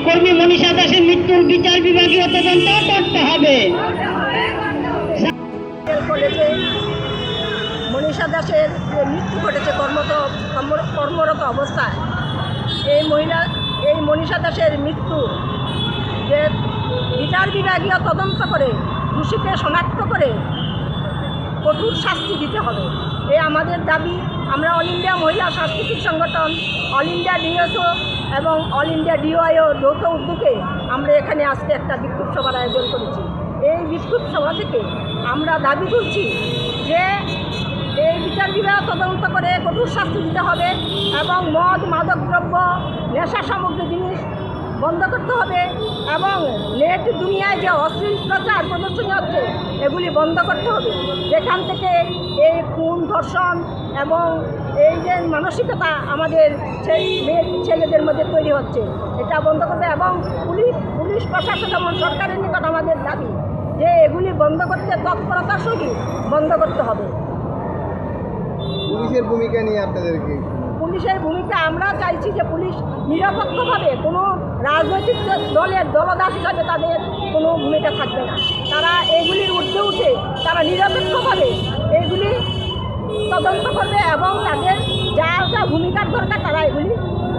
কর্মী মনীষা দাসের মৃত্যুর বিচার বিভাগীয় তদন্ত করতে হবে। কলেজে মনীষা দাসের যে মৃত্যু ঘটেছে কর্মরত অবস্থায়, এই মনীষা দাসের মৃত্যু যে বিচার বিভাগীয় তদন্ত করে দোষীকে শনাক্ত করে কঠোর শাস্তি দিতে হবে, এই আমাদের দাবি। আমরা অল ইন্ডিয়া মহিলা সাংস্কৃতিক সংগঠন, অল ইন্ডিয়া ডিএসও এবং অল ইন্ডিয়া ডিওআইও যৌথ উদ্যোগে আমরা এখানে আজকে একটা বিক্ষোভ সভার আয়োজন করেছি। এই বিক্ষোভ সভা থেকে আমরা দাবি করছি যে এই বিচার বিভাগ তদন্ত করে কঠোর শাস্তি দিতে হবে এবং মদ, মাদকদ্রব্য, নেশা সামগ্রী জিনিস বন্ধ করতে হবে এবং নেট দুনিয়ায় যে অশ্লীল প্রচার প্রদর্শনী হচ্ছে এগুলি বন্ধ করতে হবে। যেখান থেকে এই খুন, ধর্ষণ এবং এই যে মানসিকতা আমাদের ছেলেদের মধ্যে তৈরি হচ্ছে, এটা বন্ধ করবে এবং পুলিশ প্রশাসন এবং সরকারের নিকট আমাদের দাবি যে এগুলি বন্ধ করতে তৎপরতার সহিত বন্ধ করতে হবে। পুলিশের ভূমিকা নিয়ে আপনাদেরকে পুলিশের ভূমিকা আমরা চাইছি যে পুলিশ নিরপেক্ষভাবে কোনো রাজনৈতিক দলের দলদাস হিসাবে তাদের কোনো ভূমিকা থাকবে না। তারা এগুলির ঊর্ধ্বে উঠে তারা নিরপেক্ষভাবে এগুলি তদন্ত করবে এবং তাদের যা যা ভূমিকার দরকার তারা এগুলি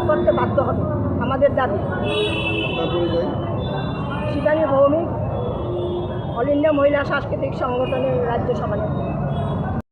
করতে বাধ্য হবে। আমাদের দাবি। শিবানী ভৌমিক, অল ইন্ডিয়া মহিলা সাংস্কৃতিক সংগঠনের রাজ্য সভানেত্রী।